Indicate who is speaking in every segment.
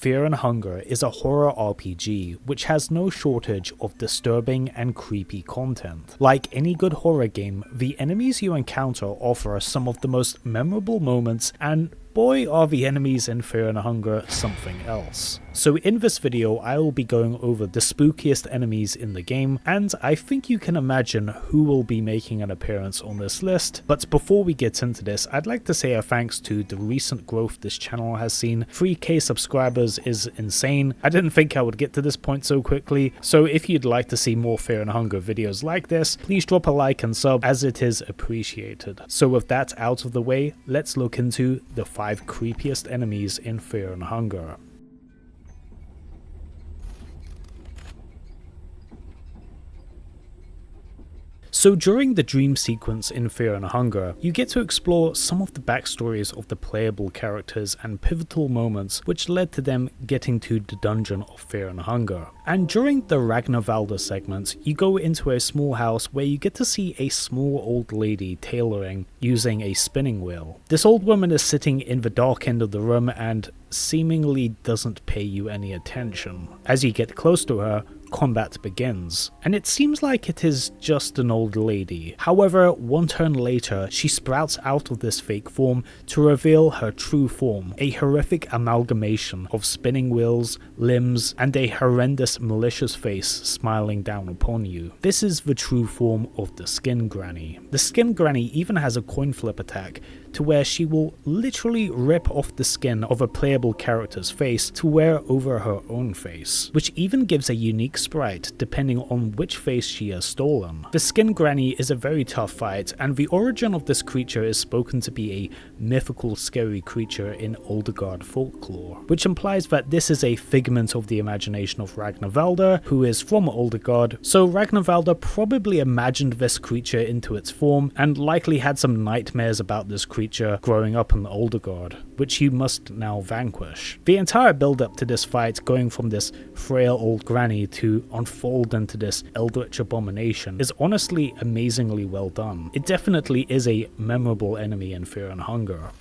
Speaker 1: Fear and Hunger is a horror RPG which has no shortage of disturbing and creepy content. Like any good horror game, the enemies you encounter offer some of the most memorable moments, and boy are the enemies in Fear and Hunger something else. So in this video I will be going over the spookiest enemies in the game, and I think you can imagine who will be making an appearance on this list. But before we get into this, I'd like to say a thanks to the recent growth this channel has seen. 3k subscribers is insane. I didn't think I would get to this point so quickly, so if you'd like to see more Fear and Hunger videos like this, please drop a like and sub, as it is appreciated. So with that out of the way, let's look into the 5 creepiest enemies in Fear and Hunger. So during the dream sequence in Fear and Hunger, you get to explore some of the backstories of the playable characters and pivotal moments which led to them getting to the dungeon of Fear and Hunger. And during the Ragnarvalda segment, you go into a small house where you get to see a small old lady tailoring using a spinning wheel. This old woman is sitting in the dark end of the room and seemingly doesn't pay you any attention. As you get close to her, combat begins, and it seems like it is just an old lady. However, one turn later, she sprouts out of this fake form to reveal her true form, a horrific amalgamation of spinning wheels, limbs, and a horrendous malicious face smiling down upon you. This is the true form of the Skin Granny. The Skin Granny even has a coin flip attack, to where she will literally rip off the skin of a playable character's face to wear over her own face, which even gives a unique sprite depending on which face she has stolen. The Skin Granny is a very tough fight, and the origin of this creature is spoken to be a mythical scary creature in Oldegard folklore, which implies that this is a figment of the imagination of Ragnarvalda, who is from Oldegard. So Ragnarvalda probably imagined this creature into its form, and likely had some nightmares about this creature growing up in Oldegard, which you must now vanquish. The entire build up to this fight, going from this frail old granny to unfold into this eldritch abomination, is honestly amazingly well done. It definitely is a memorable enemy in Fear and Hunger.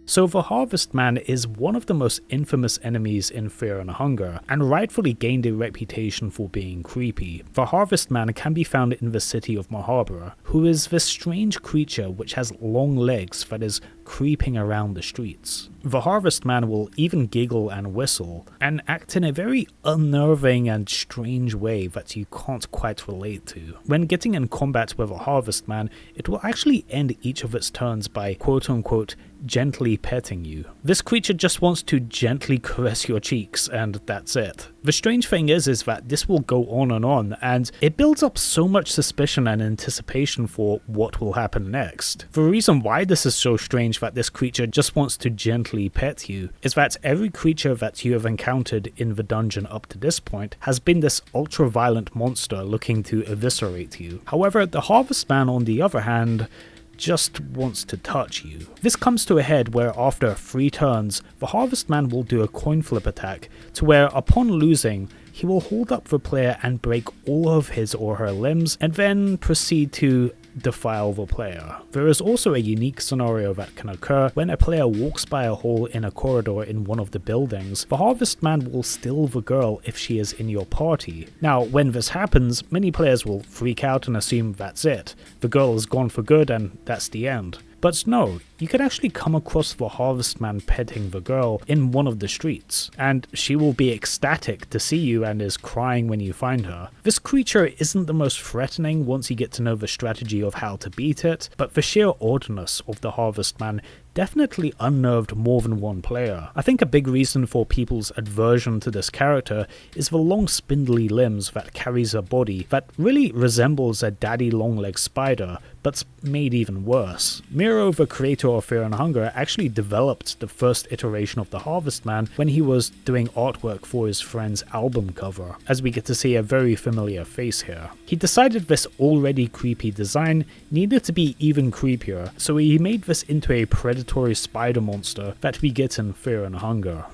Speaker 1: So the Harvestman is one of the most infamous enemies in Fear and Hunger, and rightfully gained a reputation for being creepy. The Harvestman can be found in the city of Mahabharata, who is this strange creature which has long legs that is creeping around the streets. The Harvestman will even giggle and whistle, and act in a very unnerving and strange way that you can't quite relate to. When getting in combat with a Harvestman, it will actually end each of its turns by quote-unquote gently petting you. This creature just wants to gently caress your cheeks, and that's it. The strange thing is that this will go on, and it builds up so much suspicion and anticipation for what will happen next. The reason why this is so strange that this creature just wants to gently pet you is that every creature that you have encountered in the dungeon up to this point has been this ultra-violent monster looking to eviscerate you. However, the Harvestman, on the other hand, just wants to touch you. This comes to a head where after 3 turns, the Harvestman will do a coin flip attack, to where upon losing, he will hold up the player and break all of his or her limbs, and then proceed to defile the player. There is also a unique scenario that can occur when a player walks by a hole in a corridor in one of the buildings. The Harvestman will steal the girl if she is in your party. Now, when this happens, many players will freak out and assume that's it. The girl is gone for good and that's the end. But no, you can actually come across the Harvestman petting the girl in one of the streets, and she will be ecstatic to see you and is crying when you find her. This creature isn't the most threatening once you get to know the strategy of how to beat it, but the sheer oddness of the Harvestman definitely unnerved more than one player. I think a big reason for people's aversion to this character is the long spindly limbs that carries a body that really resembles a daddy long-legged spider, but's made even worse. Miro, the creator of Fear and Hunger, actually developed the first iteration of the Harvestman when he was doing artwork for his friend's album cover, as we get to see a very familiar face here. He decided this already creepy design needed to be even creepier, so he made this into a predatory spider monster that we get in Fear and Hunger.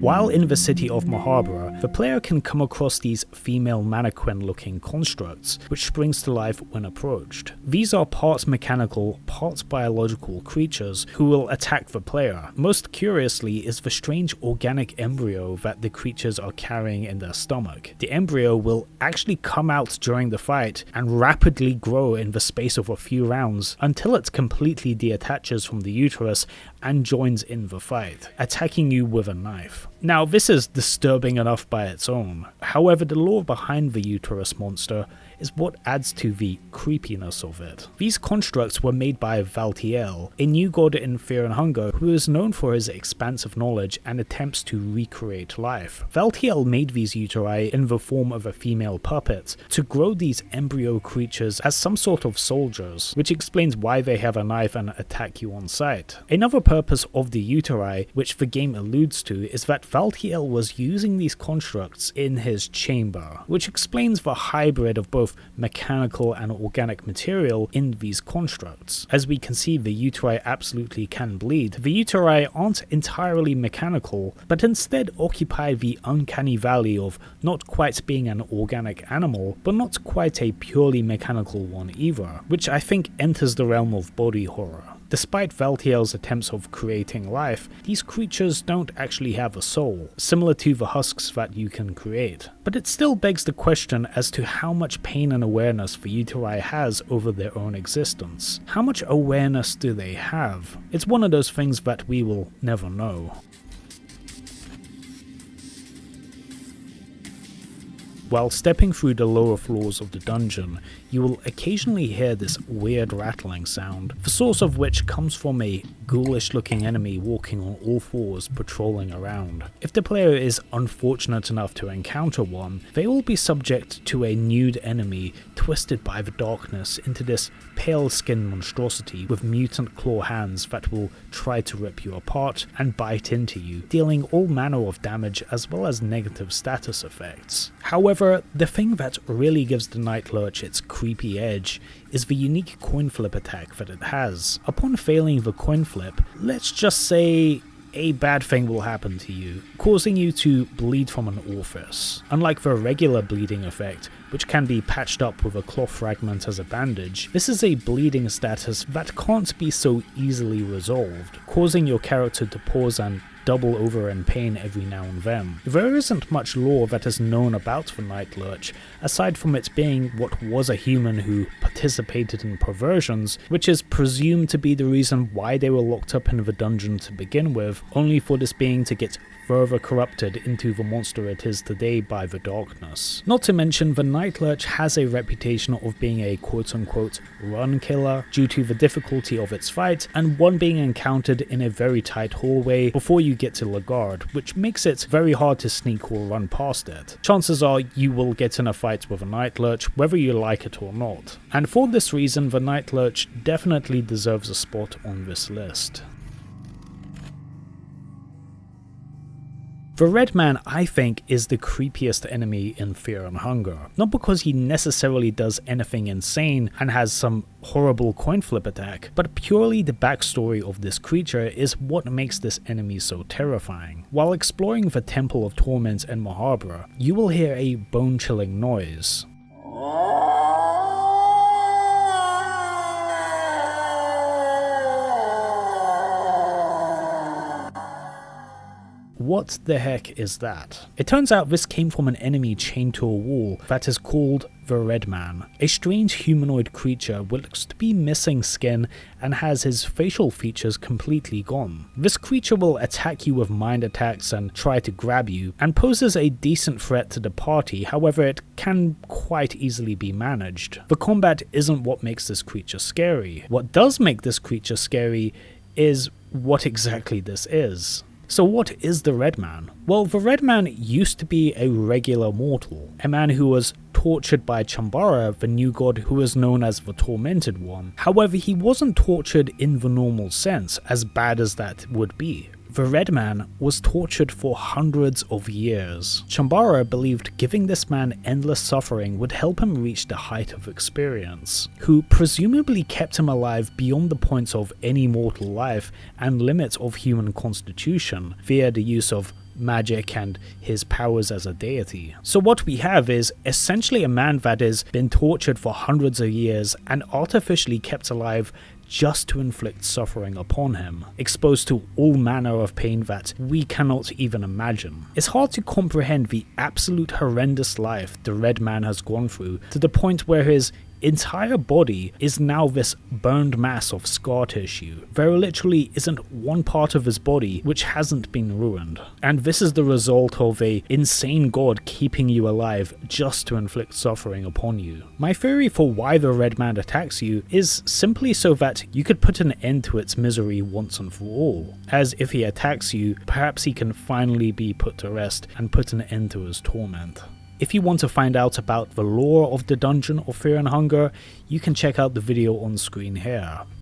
Speaker 1: While in the city of Mahabharata, the player can come across these female mannequin-looking constructs, which springs to life when approached. These are parts mechanical, parts biological creatures who will attack the player. Most curiously is the strange organic embryo that the creatures are carrying in their stomach. The embryo will actually come out during the fight and rapidly grow in the space of a few rounds until it completely deattaches from the uterus and joins in the fight, attacking you with a knife. Now, this is disturbing enough by its own. However, the lore behind the Uterus monster is what adds to the creepiness of it. These constructs were made by Valtiel, a new god in Fear and Hunger who is known for his expansive knowledge and attempts to recreate life. Valtiel made these uteri in the form of a female puppet to grow these embryo creatures as some sort of soldiers, which explains why they have a knife and attack you on sight. Another purpose of the uteri, which the game alludes to, is that Valtiel was using these constructs in his chamber, which explains the hybrid of both mechanical and organic material in these constructs. As we can see, the uteri absolutely can bleed. The uteri aren't entirely mechanical, but instead occupy the uncanny valley of not quite being an organic animal, but not quite a purely mechanical one either, which I think enters the realm of body horror. Despite Valtiel's attempts of creating life, these creatures don't actually have a soul, similar to the husks that you can create. But it still begs the question as to how much pain and awareness the uteri has over their own existence. How much awareness do they have? It's one of those things that we will never know. While stepping through the lower floors of the dungeon, you will occasionally hear this weird rattling sound, the source of which comes from a ghoulish looking enemy walking on all fours patrolling around. If the player is unfortunate enough to encounter one, they will be subject to a nude enemy twisted by the darkness into this pale skinned monstrosity with mutant claw hands that will try to rip you apart and bite into you, dealing all manner of damage as well as negative status effects. However, the thing that really gives the Night Lurch its creepy edge is the unique coin flip attack that it has. Upon failing the coin flip, let's just say a bad thing will happen to you, causing you to bleed from an orifice. Unlike the regular bleeding effect, which can be patched up with a cloth fragment as a bandage, this is a bleeding status that can't be so easily resolved, causing your character to pause and double over in pain every now and then. There isn't much lore that is known about the Night Lurch, aside from it being what was a human who participated in perversions, which is presumed to be the reason why they were locked up in the dungeon to begin with, only for this being to get further corrupted into the monster it is today by the darkness. Not to mention, the Night Lurch has a reputation of being a quote-unquote run killer due to the difficulty of its fight, and one being encountered in a very tight hallway before you get to Lagard, which makes it very hard to sneak or run past it. Chances are you will get in a fight with a Night Lurch whether you like it or not, and for this reason the Night Lurch definitely deserves a spot on this list. The Red Man, I think, is the creepiest enemy in Fear and Hunger. Not because he necessarily does anything insane and has some horrible coin flip attack, but purely the backstory of this creature is what makes this enemy so terrifying. While exploring the Temple of Torment in Mahabharata, you will hear a bone-chilling noise. What the heck is that? It turns out this came from an enemy chained to a wall that is called the Red Man, a strange humanoid creature which looks to be missing skin and has his facial features completely gone. This creature will attack you with mind attacks and try to grab you, and poses a decent threat to the party, however it can quite easily be managed. The combat isn't what makes this creature scary. What does make this creature scary is what exactly this is. So what is the Red Man? Well, the Red Man used to be a regular mortal, a man who was tortured by Chambara, the new god who is known as the Tormented One. However, he wasn't tortured in the normal sense, as bad as that would be. The Red Man was tortured for hundreds of years. Chambara believed giving this man endless suffering would help him reach the height of experience, who presumably kept him alive beyond the points of any mortal life and limits of human constitution via the use of magic and his powers as a deity. So what we have is essentially a man that has been tortured for hundreds of years and artificially kept alive just to inflict suffering upon him, exposed to all manner of pain that we cannot even imagine. It's hard to comprehend the absolute horrendous life the Red Man has gone through, to the point where his entire body is now this burned mass of scar tissue. There literally isn't one part of his body which hasn't been ruined. And this is the result of a insane god keeping you alive just to inflict suffering upon you. My theory for why the Red Man attacks you is simply so that you could put an end to its misery once and for all. As if he attacks you, perhaps he can finally be put to rest and put an end to his torment. If you want to find out about the lore of the Dungeon of Fear and Hunger, you can check out the video on screen here.